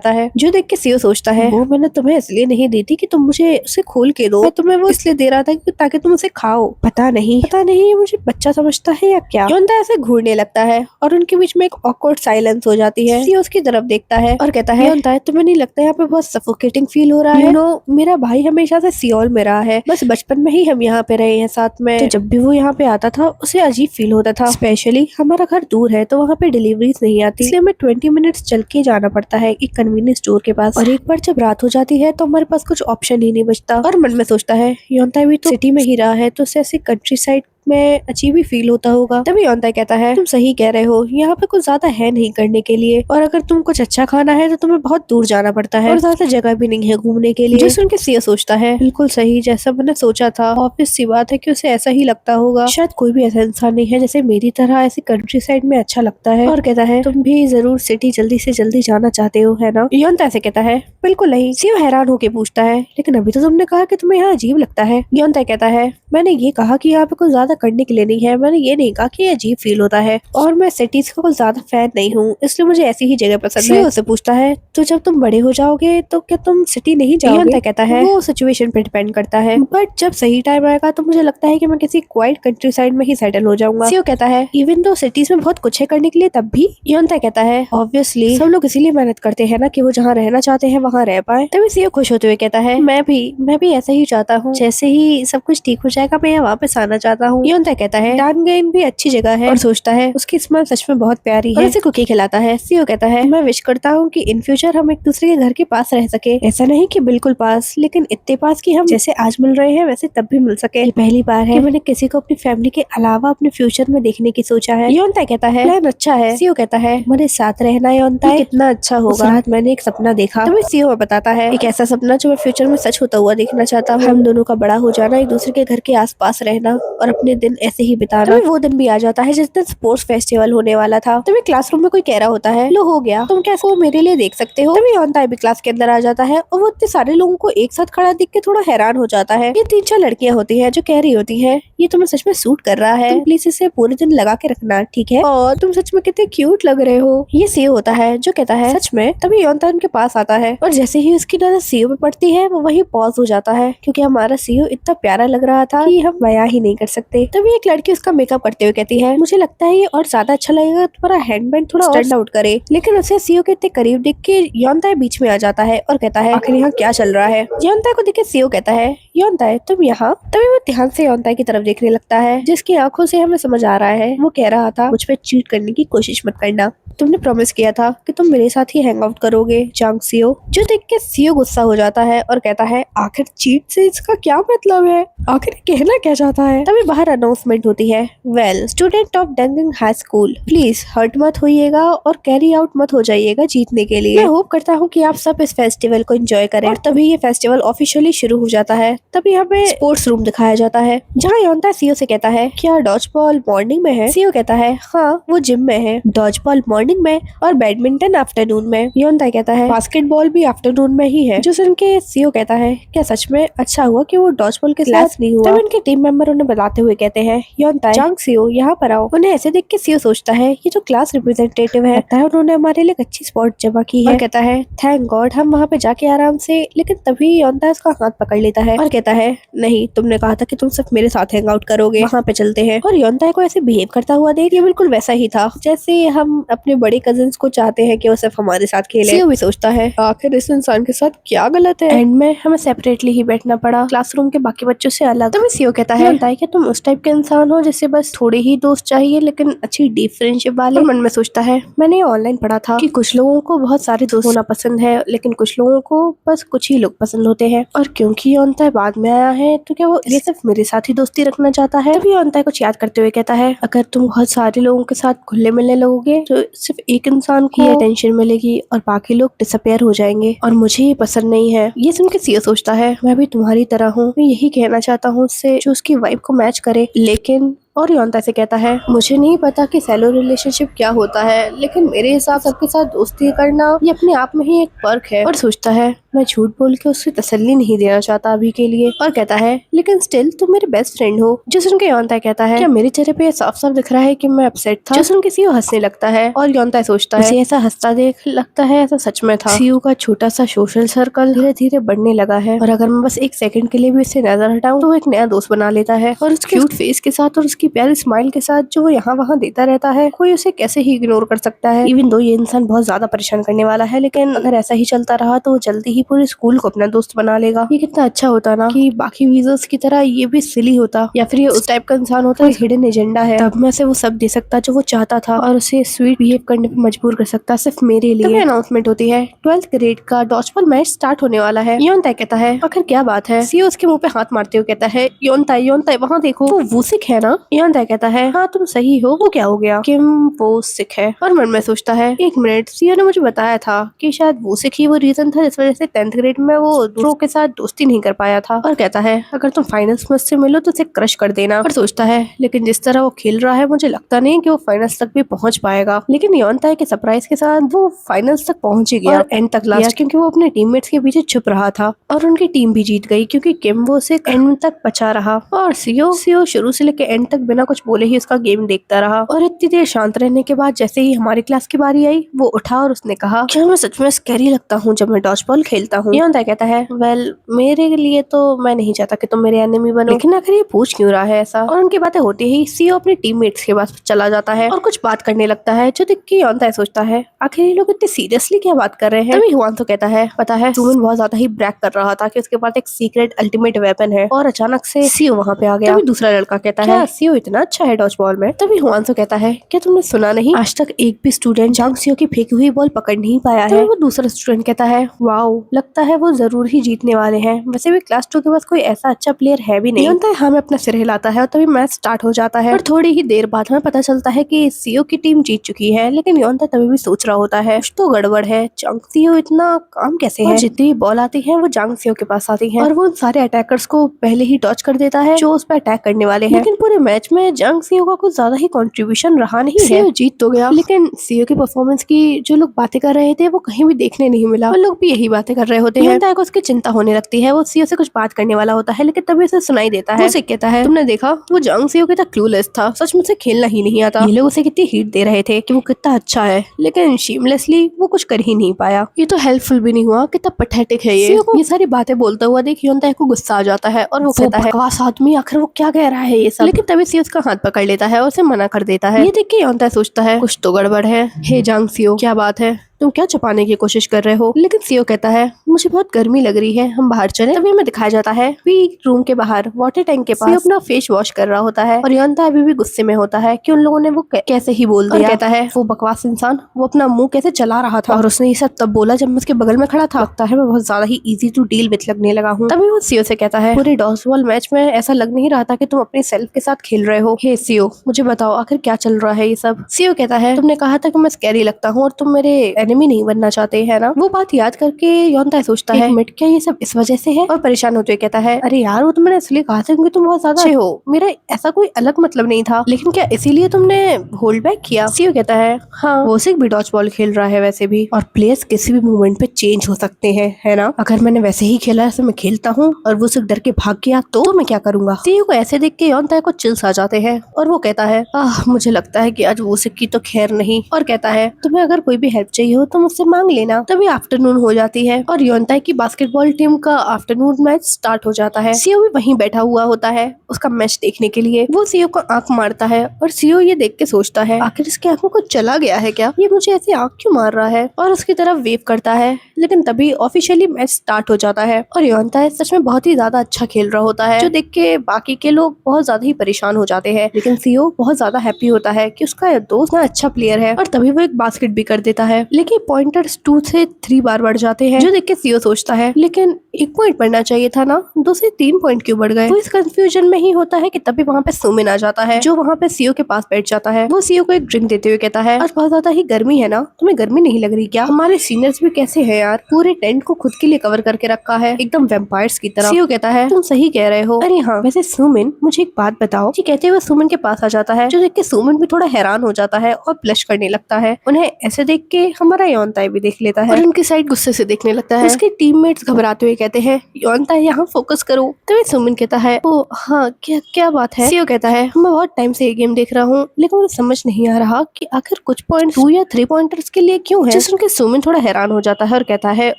है, जो देख के सीओ सोचता है वो मैंने तुम्हें इसलिए नहीं दी थी कि तुम मुझे उसे खोल के दो, मैं तुम्हें वो इसलिए दे रहा था ताकि तुम उसे खाओ। पता नहीं मुझे बच्चा समझता है या क्या। योंता ऐसे घूरने लगता है और उनके बीच में एक ऑकवर्ड साइलेंस हो जाती है। सीओ उसकी तरफ देखता है और कहता है योंता तुम्हें नहीं लगता यहाँ पे बहुत सफोकेटिंग फील हो रहा है। मेरा भाई हमेशा से सियोल में रहा है, बस बचपन में ही हम यहाँ पे रहे हैं साथ में, तो जब भी वो यहाँ पे आता था उसे अजीब फील होता था। स्पेशली हमारा घर दूर है तो वहाँ पे डिलीवरीज नहीं आती, इसलिए हमें 20 मिनट्स चल के जाना पड़ता है एक कन्वीनियंस स्टोर के पास। और एक बार जब रात हो जाती है तो हमारे पास कुछ ऑप्शन ही नहीं बचता। और मन में सोचता है योंता भी तो सिटी में ही रहा है तो उसे ऐसे कंट्री साइड में अजीब ही फील होता होगा। तभी योंता कहता है तुम सही कह रहे हो, यहाँ पे कुछ ज्यादा है नहीं करने के लिए, और अगर तुम कुछ अच्छा खाना है तो तुम्हें बहुत दूर जाना पड़ता है और ज्यादा जगह भी नहीं है घूमने के लिए। जो सुन के सीओ सोचता है बिल्कुल सही, जैसा मैंने सोचा था। ऑब्वियस सी बात है कि उसे ऐसा ही लगता होगा, शायद कोई भी ऐसा इंसान नहीं है जैसे मेरी तरह ऐसी कंट्री साइड में अच्छा लगता है। और कहता है तुम भी जरूर सिटी जल्दी से जल्दी जाना चाहते हो है ना। योंता ऐसे कहता है बिल्कुल नहीं। सीओ हैरान होके पूछता है लेकिन अभी तो तुमने कहा कि तुम्हें यहाँ अजीब लगता है। योंता कहता है मैंने ये कहा कि यहाँ पे कुछ ज्यादा करने के लिए नहीं है, मैंने ये नहीं कहा कि अजीब फील होता है, और मैं सिटीज का कुछ ज्यादा फैन नहीं हूँ, इसलिए मुझे ऐसी ही जगह पसंद है। उससे पूछता है तो जब तुम बड़े हो जाओगे तो क्या तुम सिटी नहीं जाओगे। कहता है वो सिचुएशन पे डिपेंड करता है, बट जब सही टाइम आएगा तो मुझे लगता है कि मैं किसी क्वाइट कंट्री साइड में ही सेटल हो जाऊंगा। सीओ कहता है इवन दो सिटीज में बहुत कुछ है करने के लिए तब भी। योंता कहता है ऑब्वियसली सब लोग इसीलिए मेहनत करते हैं ना कि वो जहाँ रहना चाहते हैं वहाँ रह पाए। तभी सीओ खुश होते हुए कहता है मैं भी ऐसा ही चाहता हूँ, जैसे ही सब कुछ ठीक हो जाएगा मैं वापस आना चाहता हूँ। योंता कहता है डानगेन भी अच्छी जगह है और सोचता है उसकी स्माइल सच में बहुत प्यारी है, और उसे कुकी खिलाता है। सीओ कहता है मैं विश करता हूँ कि इन फ्यूचर हम एक दूसरे के घर के पास रह सके, ऐसा नहीं कि बिल्कुल पास, लेकिन इतने पास कि हम जैसे आज मिल रहे हैं वैसे तब भी मिल सके। ये पहली बार है कि मैंने किसी को अपनी फैमिली के अलावा अपने फ्यूचर में देखने की सोचा है। योंता कहता है प्लान अच्छा है। सीओ कहता है मेरे साथ रहना योंता कितना अच्छा होगा। रात मैंने एक सपना देखा। तो सीओ बताता है एक ऐसा सपना जो मैं फ्यूचर में सच होता हुआ देखना चाहता हूँ, हम दोनों का बड़ा हो जाना, एक दूसरे के घर के आसपास रहना और अपने दिन ऐसे ही बिताना। वो दिन भी आ जाता है जिस दिन स्पोर्ट्स फेस्टिवल होने वाला था। तभी क्लासरूम में कोई कह रहा होता है लो हो गया, तुम क्या इसको मेरे लिए देख सकते हो। तभी योंता भी क्लास के अंदर आ जाता है और वो इतने सारे लोगों को एक साथ खड़ा देख के थोड़ा हैरान हो जाता है। ये 3-4 लड़कियां होती है जो कह रही होती है ये तुम्हें सच में सूट कर रहा है, तुम प्लीज इसे पूरे दिन लगा के रखना ठीक है, और तुम सच में कितने क्यूट लग रहे हो। ये सीओ होता है जो कहता है सच में। तभी योंता उनके पास आता है और जैसे ही उसकी नजर सीओ पे पड़ती है वो वही पॉज हो जाता है क्योंकि हमारा सीओ इतना प्यारा लग रहा था कि हम बयां ही नहीं कर सकते। तभी एक लड़की उसका मेकअप करते हुए कहती है मुझे लगता है ये और ज्यादा अच्छा लगेगा तुम्हारा हैंडबैंड थोड़ा स्टैंड आउट करे, लेकिन उसे सीओ के इतने करीब देख के योंता बीच में आ जाता है और कहता है आखिर यहाँ क्या चल रहा है। योंता को देख के सीओ कहता है योंता तुम यहाँ। तभी वो ध्यान से योंता की तरफ देखने लगता है जिसकी आंखों से हमें समझ आ रहा है वो कह रहा था मुझ पे चीट करने की कोशिश मत करना। तुमने प्रॉमिस किया था कि तुम मेरे साथ ही हैंग आउट करोगे जांग सियो। जो देख के सियो गुस्सा हो जाता है और कहता है आखिर चीट से इसका क्या मतलब है, आखिर कहना क्या चाहता है। तभी बाहर अनाउंसमेंट होती है, well student of dunging high school please hurt मत होइएगा और कैरी आउट मत हो जाइएगा जीतने के लिए। मैं होप करता हूँ कि आप सब इस फेस्टिवल को एंजॉय करें। और तभी ये फेस्टिवल ऑफिशियली शुरू हो जाता है। तभी यहाँ पे स्पोर्ट्स रूम दिखाया जाता है जहाँ योंता सीओ से कहता है क्या डॉज बॉल मॉर्निंग में है। सीओ कहता है हाँ वो जिम में है, डॉज बॉल मॉर्निंग में और बैडमिंटन आफ्टरनून में। योंता कहता है बास्केटबॉल भी आफ्टरनून में ही है। जो सुन के सीओ कहता है क्या सच में, अच्छा हुआ कि वो डॉज बॉल के साथ नहीं हुआ। तब उनके टीम मेंबर उन्हें बुलाते हुए कहते हैं योंता जांग सियो यहाँ पर आओ। उन्हें ऐसे देख के सीओ सोचता है ये तो क्लास रिप्रेजेंटेटिव है, लगता है उन्होंने हमारे लिए अच्छी स्पॉट जमा की है। और कहता है थैंक गॉड हम वहाँ पे जाके आराम से। लेकिन तभी योंता उसका हाथ पकड़ लेता है और कहता है नहीं तुमने कहा था कि तुम सिर्फ मेरे साथ हैंग आउट करोगे, वहाँ पे चलते हैं। और योंता को ऐसे बिहेव करता हुआ देख ये बिल्कुल वैसा ही था जैसे हम अपने बड़े कजिन्स को चाहते हैं कि वो सिर्फ हमारे साथ खेले। सीओ भी सोचता है आखिर इस इंसान के साथ क्या गलत है। एंड में हमें सेपरेटली ही बैठना पड़ा क्लासरूम के बाकी बच्चों से अलग। तभी सीओ कहता है कि तुम उस टाइप के इंसान हो जिससे बस थोड़े ही दोस्त चाहिए लेकिन अच्छी डीप फ्रेंडशिप वाले। मन में सोचता है मैंने ऑनलाइन पढ़ा था कि कुछ लोगों को बहुत सारे दोस्त होना पसंद है लेकिन कुछ लोगों को बस कुछ ही लोग पसंद होते हैं। और क्योंकि योंता बाद में आया है तो क्या वो ये सिर्फ मेरे साथ ही दोस्ती रखना चाहता है। तभी योंता कुछ याद करते हुए कहता है अगर तुम बहुत सारे लोगों के साथ घुलने मिलने लगोगे तो सिर्फ एक इंसान को अटेंशन मिलेगी और बाकी लोग डिसअपियर हो जाएंगे और मुझे ये पसंद नहीं है। ये सुन के सीओ सोचता है मैं भी तुम्हारी तरह हूँ, मैं यही कहना चाहता हूँ उससे जो उसकी वाइफ को मैच करे। लेकिन और योंता से कहता है मुझे नहीं पता कि सेलो रिलेशनशिप क्या होता है लेकिन मेरे हिसाब सबके साथ दोस्ती करना ये अपने आप में ही एक पर्क है। और सोचता है मैं झूठ बोल के उससे तसल्ली नहीं देना चाहता अभी के लिए। और कहता है लेकिन स्टिल तुम मेरे बेस्ट फ्रेंड हो। जो सुन के योंता कहता है क्या मेरे चेहरे पे साफ साफ दिख रहा है कि मैं अपसेट था। जो सुन के सीओ हंसने लगता है और योंता सोचता है ऐसा हंसता देख लगता है ऐसा सच में था। सीओ का छोटा सा सोशल सर्कल धीरे धीरे बढ़ने लगा है और अगर मैं बस एक सेकंड के लिए भी इससे नजर हटाऊं तो वो एक नया दोस्त बना लेता है। और उसके क्यूट फेस के साथ और उसकी प्यारी स्माइल के साथ जो यहाँ वहाँ देता रहता है कोई उसे कैसे ही इग्नोर कर सकता है। इवन दो ये इंसान बहुत ज्यादा परेशान करने वाला है लेकिन अगर ऐसा ही चलता रहा तो जल्दी ही पूरे स्कूल को अपना दोस्त बना लेगा। ये कितना अच्छा होता ना कि बाकी वीजर्स की तरह ये भी सिली होता या फिर ये उस टाइप का इंसान होता है हिडन एजेंडा है तब मैं से वो सब दे सकता जो वो चाहता था और उसे स्वीट बिहेव करने पर मजबूर कर सकता सिर्फ मेरे लिए। अनाउंसमेंट होती है 12th ग्रेड का डॉजबॉल मैच स्टार्ट होने वाला है। योंता कहता है आखिर क्या बात है। सीओ उसके मुंह पे हाथ मारते हुए कहता है योंता वहाँ देखो वो वूसिक है ना। योंता कहता है हाँ तुम सही हो, वो क्या हो गया किम वो सिक है। और मन में सोचता है एक मिनट सीओ ने मुझे बताया था कि शायद वो सिक ही वो रीजन था जिस वजह से 10th ग्रेड में वो दूसरों के साथ दोस्ती नहीं कर पाया था। और कहता है अगर तुम फाइनल्स में उससे मिलो तो उसे क्रश कर देना। और सोचता है लेकिन जिस तरह वो खेल रहा है मुझे लगता नहीं कि वो फाइनल्स तक भी पहुंच पाएगा। लेकिन योंता है कि सरप्राइज के साथ वो फाइनल्स तक पहुंच ही गया और एंड तक लास्ट क्योंकि वो अपने टीममेट्स के पीछे छुप रहा था और उनकी टीम भी जीत गई क्योंकि किम वो उसे एंड तक बचा रहा। और सीओ शुरू से लेकर एंड तक बिना कुछ बोले ही उसका गेम देखता रहा। और इतनी देर शांत रहने के बाद जैसे ही हमारी क्लास की बारी आई वो उठा और उसने कहा क्या मैं सच में स्कैरी लगता हूँ जब मैं डॉजबॉल खेलता हूँ। योंता कहता है वेल मेरे लिए तो मैं नहीं चाहता कि तुम मेरे एनिमी बनो लेकिन आखिर ये पूछ क्यों रहा है ऐसा। और उनकी बातें होती ही सीओ अपने टीममेट्स के पास चला जाता है और कुछ बात करने लगता है जो देख के योंता सोचता है आखिर ये लोग इतने सीरियसली क्या बात कर रहे हैं। तभी हुआंतो कहता है पता है सुमन बहुत ज्यादा ही ब्रैक कर रहा था कि उसके पास एक सीक्रेट अल्टीमेट वेपन है और अचानक से सीओ वहाँ पे आ गया। तभी दूसरा लड़का कहता है सीओ इतना अच्छा है डॉजबॉल में। तभी हुआंतो कहता है क्या तुमने सुना नहीं आज तक एक भी स्टूडेंट जांग सियो की फेंकी हुई बॉल पकड़ नहीं पाया है। वो दूसरा स्टूडेंट कहता है वाओ लगता है वो जरूर ही जीतने वाले हैं, वैसे भी क्लास 2 के पास कोई ऐसा अच्छा प्लेयर है भी नहीं। योंता हमें अपना सिर हिलाता है और तभी मैच स्टार्ट हो जाता है और थोड़ी ही देर बाद हमें पता चलता है कि सीओ की टीम जीत चुकी है। लेकिन योंता तभी भी सोच रहा होता है कुछ तो गड़बड़ है, जांग सियो इतना काम कैसे है। जितनी बॉल आती है वो जांग सियो के पास आती है और वो उन सारे अटैकर्स को पहले ही डॉच कर देता है जो उस पर अटैक करने वाले हैं। लेकिन पूरे मैच में जांग सियो का कुछ ज्यादा ही कंट्रीब्यूशन रहा नहीं है। जीत तो गया लेकिन सीओ की परफॉर्मेंस की जो लोग बातें कर रहे थे वो कहीं भी देखने नहीं मिला। वो लोग भी यही बातें कर रहे होते हैं। योंता को उसकी चिंता होने लगती है। वो सीओ से कुछ बात करने वाला होता है लेकिन तभी उसे सुनाई देता है। उसे कहता है तुमने देखा वो जांग सियो कितना क्लूलेस था, सच मुझसे खेलना ही नहीं आता। ये लोग उसे कितनी हीट दे रहे थे कि वो कितना अच्छा है लेकिन शेमलेसली वो कुछ कर ही नहीं पाया। ये तो हेल्पफुल भी नहीं हुआ, कितना पैथेटिक है ये सारी बातें बोलता हुआ देख योंता को गुस्सा आ जाता है और वो कहता है बकवास आदमी आखिर वो क्या कह रहा है ये सब। लेकिन तभी सीओ उसका हाथ पकड़ लेता है और उसे मना कर देता है। ये देख के योंता सोचता है कुछ तो गड़बड़ है। हे जांग सियो क्या बात है, तुम क्या छुपाने की कोशिश कर रहे हो? लेकिन सीओ कहता है मुझे बहुत गर्मी लग रही है, हम बाहर चले। तभी हमें दिखाया जाता है रूम के बाहर वाटर टैंक के पास सीओ अपना फेस वॉश कर रहा होता है और योंता अभी भी गुस्से में होता है कि उन लोगों ने वो कैसे ही बोल दिया। कहता है वो बकवास इंसान वो अपना मुंह कैसे चला रहा था और उसने ये सब तब बोला जब मैं उसके बगल में खड़ा था। लगता है मैं बहुत ज्यादा ही इजी टू डील विथ लगने लगा हूँ। तभी वो सीओ से कहता है पूरे डॉसबॉल मैच में ऐसा लग नहीं रहा था कि तुम अपने सेल्फ के साथ खेल रहे हो। हे सीओ मुझे बताओ आखिर क्या चल रहा है ये सब। सीओ कहता है तुमने कहा था कि मैं स्कैरी लगता हूँ और तुम मेरे एनिमी नहीं बनना चाहते है ना। वो बात याद करके योंता सोचता है मिनट क्या ये सब इस वजह से है और परेशान होते हुए कहता है अरे यार वो तो मैंने इसलिए कहा था क्योंकि तुम बहुत ज्यादा अच्छे हो, मेरा ऐसा कोई अलग मतलब नहीं था। लेकिन क्या इसीलिए तुमने होल्ड बैक किया? सीओ कहता है हाँ वो सिर्फ भी डॉज बॉल खेल रहा है वैसे भी, और प्लेयर्स किसी भी मूवमेंट पे चेंज हो सकते हैं है ना। अगर मैंने वैसे ही खेला जैसे मैं खेलता हूँ और वो सिर्फ डर के भाग गया तो मैं क्या करूंगा। सीओ को ऐसे देख के योंता को चिल्स आ जाते हैं और वो कहता है मुझे लगता है कि आज वो की तो खैर नहीं, और कहता है तुम्हें अगर कोई भी हेल्प चाहिए हो तो मुझसे मांग लेना। तभी आफ्टरनून हो जाती है और योंता की बास्केटबॉल टीम का आफ्टरनून मैच स्टार्ट हो जाता है। सीओ भी वहीं बैठा हुआ होता है उसका मैच देखने के लिए। वो सीओ को आंख मारता है और सीओ ये देख के सोचता है आखिर इसके आंखों को चला गया है क्या, ये मुझे ऐसे आंख क्यों मार रहा है, और उसकी तरफ वेव करता है। लेकिन तभी ऑफिशियली मैच स्टार्ट हो जाता है और योंता सच में बहुत ही ज्यादा अच्छा खेल रहा होता है जो देख के बाकी के लोग बहुत ज्यादा ही परेशान हो जाते हैं। लेकिन सीओ बहुत ज्यादा हैप्पी होता है कि उसका दोस्त ना अच्छा प्लेयर है और तभी वो एक बास्केट भी कर देता है। लेकिन पॉइंटर्स 2 से 3 बार बढ़ जाते हैं जो देख के सीओ सोचता है लेकिन 1 पॉइंट बढ़ना चाहिए था ना, 2 से 3 पॉइंट क्यों बढ़ गए। वो इस कंफ्यूजन में ही होता है कि तभी वहाँ पे सुमिन आ जाता है जो वहाँ पे सीओ के पास बैठ जाता है। वो सीओ को एक ड्रिंक देते हुए कहता है आज बहुत ज्यादा ही गर्मी है ना, तुम्हें गर्मी नहीं लग रही क्या? हमारे सीनियर्स भी कैसे हैं यार, पूरे टेंट को खुद के लिए कवर करके रखा है एकदम वैम्पायर्स की तरह। सीओ कहता है तुम सही कह रहे हो। अरे हाँ वैसे सुमिन मुझे एक बात बताओ। जी कहते हुए सुमिन के पास आ जाता है जो देख के सुमिन भी थोड़ा हैरान हो जाता है और ब्लश करने लगता है। उन्हें ऐसे देख के हमारा योंता भी देख लेता है और उनकी साइड गुस्से से देखने लगता है। उसके टीममेट्स घबराते हुए कहते हैं योंता यहाँ फोकस करो। तभी सुमिन कहता है ओ हाँ क्या क्या बात है। सीओ कहता है मैं बहुत टाइम से ये गेम देख रहा हूँ लेकिन मुझे समझ नहीं आ रहा कि आखिर कुछ पॉइंट 2 या 3 पॉइंटर्स के लिए क्यों है। जिस सुन के सुमिन थोड़ा हैरान हो जाता है और कहता है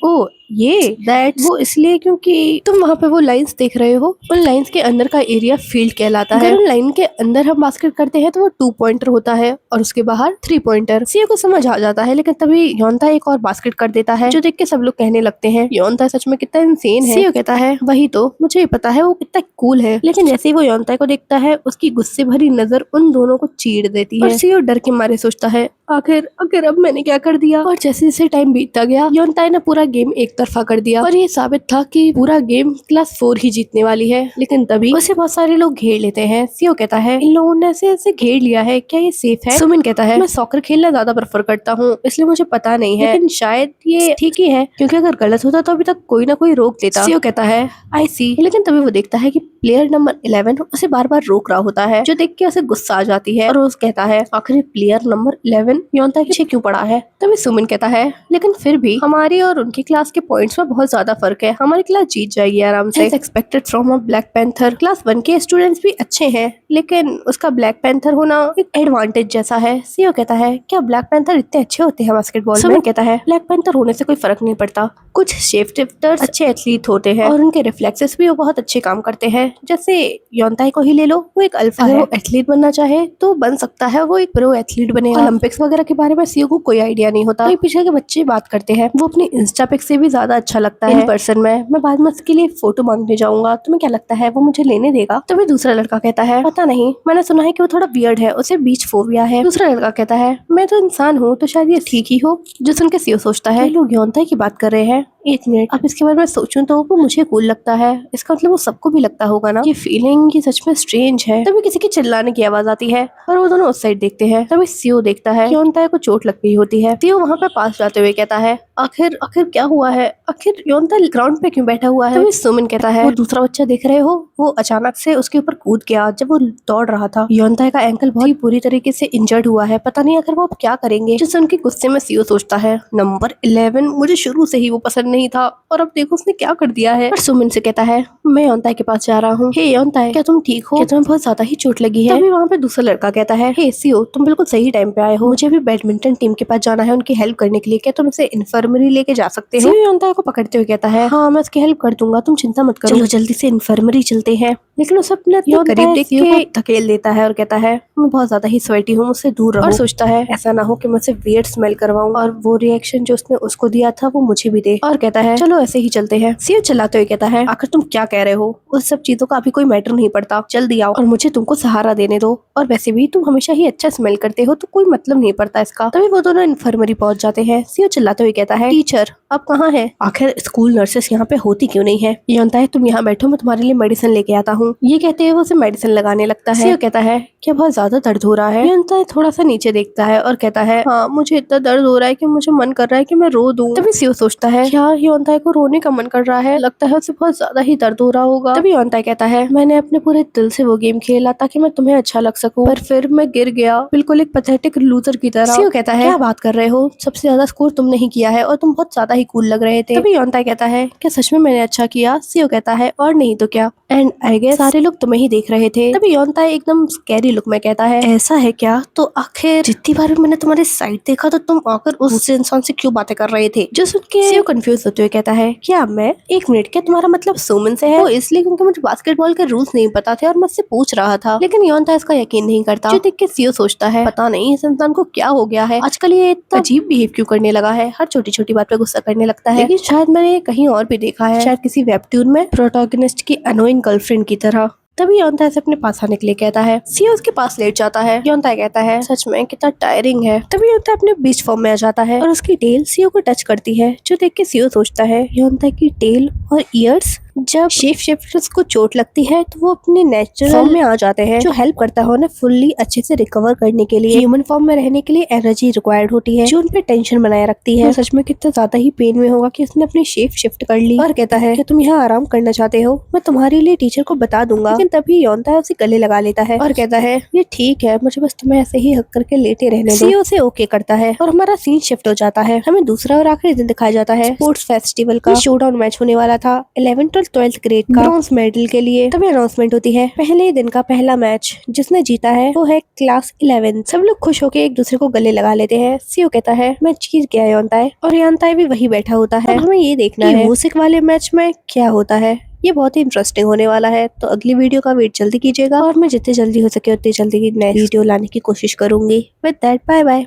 ओ ये दैट वो इसलिए क्योंकि तुम वहाँ पे वो लाइंस देख रहे हो, उन लाइंस के अंदर का एरिया फील्ड कहलाता है। अगर उन लाइन के अंदर हम बास्केट करते हैं तो वो 2 पॉइंटर होता है और उसके बाहर 3 पॉइंटर। सीओ को समझ आ जाता है लेकिन तभी योंता एक और बास्केट कर देता है जो देख के सब लोग कहने लगते हैं योंता सच में कितना इंसेन है। सीओ कहता है वही तो मुझे पता है वो कितना कूल है, लेकिन जैसे ही वो योंता को देखता है उसकी गुस्से भरी नजर उन दोनों को चीर देती है और सीओ डर के मारे सोचता है आखिर अब मैंने क्या कर दिया। और जैसे जैसे टाइम बीतता गया योंता ने पूरा गेम एक तरफा कर दिया और ये साबित था कि पूरा गेम क्लास 4 ही जीतने वाली है। लेकिन तभी उसे बहुत सारे लोग घेर लेते हैं। सीओ कहता है इन लोगों ने ऐसे घेर लिया है, क्या ये सेफ है? सुमिन कहता है मैं सॉकर खेलना ज्यादा प्रेफर करता हूँ इसलिए मुझे पता नहीं है, लेकिन शायद ये ठीक ही है क्योंकि अगर गलत होता तो अभी तक कोई ना कोई रोक देता। सीओ कहता है आई सी। लेकिन तभी वो देखता है कि प्लेयर नंबर 11 उसे बार बार रोक रहा होता है जो देख के उसे गुस्सा आ जाती है और वो कहता है आखिर प्लेयर नंबर 11 योंता के पीछे क्यों पड़ा है। तभी सुमिन कहता है लेकिन फिर भी हमारी और उनकी क्लास के पॉइंट्स में बहुत ज्यादा फर्क है, हमारी क्लास जीत जाएगी आराम से। Expected from a black panther. Class 1 के स्टूडेंट्स भी अच्छे हैं लेकिन उसका ब्लैक पैंथर होना एक एडवांटेज जैसा है। सीओ कहता है क्या ब्लैक पैंथर इतने अच्छे होते हैं बास्केटबॉल में? सुमिन कहता है ब्लैक पैंथर होने से कोई फर्क नहीं पड़ता, कुछ शेप शिफ्टर्स अच्छे एथलीट होते हैं और उनके रिफ्लेक्सेस भी वो बहुत अच्छे काम करते हैं। जैसे योंता को ही ले लो, वो एक अल्फा है, वो एथलीट बनना चाहे तो बन सकता है, वो एक प्रो एथलीट बनेगा। ओलंपिक्स वगैरह के बारे में सीओ को कोई आइडिया नहीं होता। पीछे के बच्चे बात करते हैं, वो अपनी इंस्टा पिक से भी ज्यादा अच्छा लगता है इन पर्सन में। मैं बाद में उसके लिए फोटो मांगने जाऊंगा, तुम्हें क्या लगता है वो मुझे लेने देगा? तो दूसरा लड़का कहता है पता नहीं, मैंने सुना है कि वो थोड़ा वियर्ड है, उसे बीच फोबिया है। दूसरा लड़का कहता है मैं तो इंसान हूँ तो शायद ये ठीक ही हो। जो सुन के सीओ सोचता है लोग योंता की बात कर रहे हैं, 1 मिनट अब इसके बारे में सोचूं तो वो मुझे कूल लगता है, इसका मतलब वो सबको भी लगता होगा ना। ये फीलिंग ये सच में स्ट्रेंज है। तभी किसी की चिल्लाने की आवाज आती है और वो दोनों उस साइड देखते हैं। तभी सीओ देखता है योंता को चोट लग गई होती है। सीओ वहाँ पे पास जाते हुए कहता है आखिर क्या हुआ है, आखिर योंता ग्राउंड पे क्यों बैठा हुआ है? तभी सुमिन कहता है वो दूसरा बच्चा देख रहे हो, वो अचानक से उसके ऊपर कूद गया जब वो दौड़ रहा था। योंता का एंकल बहुत ही बुरी तरीके से इंजर्ड हुआ है, पता नहीं आखिर वो अब क्या करेंगे। जो सुन के गुस्से में सीओ सोचता है नंबर 11 मुझे शुरू से ही वो पसंद नहीं था और अब देखो उसने क्या कर दिया है। और सुमिन से कहता है मैं योनताई के पास जा रहा हूँ। हे योनताई, क्या तुम ठीक हो? क्या तुम्हें बहुत ज्यादा ही चोट लगी है? तभी वहाँ पे दूसरा लड़का कहता है हे सीओ, तुम बिल्कुल सही टाइम पे आए हो, मुझे भी बैडमिंटन टीम के पास जाना है उनकी हेल्प करने के लिए, क्या तुम इसे इन्फर्मरी लेके जा सकते हो? सीओ योनताई को पकड़ते हुए कहता है हाँ मैं उसकी हेल्प कर दूंगा, तुम चिंता मत करो, चलो जल्दी से इन्फर्मरी चलते हैं। लेकिन उसे अपने करीब देख के धकेल देता है और कहता है मैं बहुत ज्यादा ही स्वेटी हूँ, मुझसे दूर रहो। और सोचता है ऐसा ना हो कि मैं उसे वियर्ड स्मेल करवाऊं और वो रिएक्शन जो उसने उसको दिया था वो मुझे भी दे। और कहता है चलो ऐसे ही चलते हैं। सीओ चलाते हुए कहता है आखिर तुम क्या कह रहे हो, उस सब चीजों का अभी कोई मैटर नहीं पड़ता, जल्दी आओ और मुझे तुमको सहारा देने दो, और वैसे भी तुम हमेशा ही अच्छा स्मेल करते हो तो कोई मतलब नहीं पड़ता इसका। तभी वो दोनों इन्फर्मरी पहुंच जाते हैं। सीओ चिल्लाते हुए कहता है टीचर अब कहाँ है? आखिर स्कूल नर्सेस यहाँ पे होती क्यों नहीं है? योनताई तुम यहाँ बैठो, मैं तुम्हारे लिए मेडिसिन लेके आता हूँ। ये कहते हुए वो उसे मेडिसिन लगाने लगता है। सीओ कहता है क्या बहुत ज्यादा दर्द हो रहा है? योनताई थोड़ा सा नीचे देखता है और कहता है हाँ मुझे इतना दर्द हो रहा है कि मुझे मन कर रहा है कि मैं रो दूं। तभी सीओ सोचता है क्या योनताई को रोने का मन कर रहा है, लगता है उसे बहुत ज्यादा ही दर्द हो रहा होगा। तभी योनताई कहता है मैंने अपने पूरे दिल से वो गेम खेला ताकि मैं तुम्हें अच्छा लग सकूं, पर फिर मैं गिर गया बिल्कुल एक पैथेटिक लूजर की तरह। सीओ कहता है क्या बात कर रहे हो, सबसे ज्यादा स्कोर तुमने ही किया है और तुम बहुत ज्यादा ही कूल लग रहे थे। तभी योनताई कहता है क्या सच में मैंने अच्छा किया? सीओ कहता है और नहीं तो क्या, एंड आई गेस सारे लोग तुम्हें ही देख रहे थे। तभी योनताई एकदम स्कैरी लुक में कहता है ऐसा है क्या, तो आखिर जितनी बार मैंने तुम्हारे साइड देखा तो तुम आकर उस इंसान से क्यों बातें कर रहे थे? जो सुन के सीओ कंफ्यूज होते हुए कहता है क्या मैं, एक मिनट, क्या तुम्हारा मतलब सुमिन से है? वो इसलिए क्योंकि मुझे बास्केटबॉल के रूल्स नहीं पता थे और मुझसे पूछ रहा था। लेकिन योनताई इसका यकीन नहीं करता। जो देख के सीओ सोचता है पता नहीं इस इंसान को क्या हो गया है, आजकल ये इतना अजीब बिहेव क्यों करने लगा है, हर छोटी छोटी बात पे गुस्सा करने लगता है। लेकिन शायद मैंने ये कहीं और भी देखा है, शायद किसी वेबटून में प्रोटोगनिस्ट की अनोइंग गर्लफ्रेंड की तरह। तभी योनताई से अपने पास आने के लिए कहता है। सीओ उसके पास लेट जाता है। योनताई कहता है सच में कितना टायरिंग है। तभी योनताई अपने बीच फॉर्म में आ जाता है और उसकी टेल सीओ को टच करती है, जो देख के सीओ सोचता है योनताई की टेल और ईयर्स जब शेप शिफ्टर्स को चोट लगती है तो वो अपने नेचुरल फॉर्म में आ जाते हैं, जो हेल्प करता है उन्हें फुल्ली अच्छे से रिकवर करने के लिए। ह्यूमन फॉर्म में रहने के लिए एनर्जी रिक्वायर्ड होती है जो उन पे टेंशन बनाए रखती है। तो सच में कितना ज्यादा ही पेन में होगा कि उसने अपनी शेप शिफ्ट कर ली। और कहता है कि तुम यहाँ आराम करना चाहते हो, मैं तुम्हारे लिए टीचर को बता दूंगा। लेकिन तभी योनताई उसे गले लगा लेता है और कहता है ये ठीक है, मुझे बस तुम्हें ऐसे ही हक करके लेटे रहने दो। सीओ से ओके करता है और हमारा सीन शिफ्ट हो जाता है। हमें दूसरा और आखिरी दिन दिखाया जाता है स्पोर्ट्स फेस्टिवल का। शोडाउन मैच होने वाला था 11th और 12th ग्रेड का ब्रॉन्ज मेडल के लिए। तभी अनाउंसमेंट होती है पहले दिन का पहला मैच जिसने जीता है वो है क्लास 11। सब लोग खुश होकर एक दूसरे को गले लगा लेते हैं। सीओ कहता है मैं जीत गया योनताई, और योनताई भी वही बैठा होता है। अब हमें ये देखना है म्यूजिक वाले मैच में क्या होता है। ये बहुत ही इंटरेस्टिंग होने वाला है, तो अगली वीडियो का वेट जल्दी कीजिएगा और मैं जितनी जल्दी हो सके उतनी जल्दी नई वीडियो लाने की कोशिश करूंगी। With that bye bye.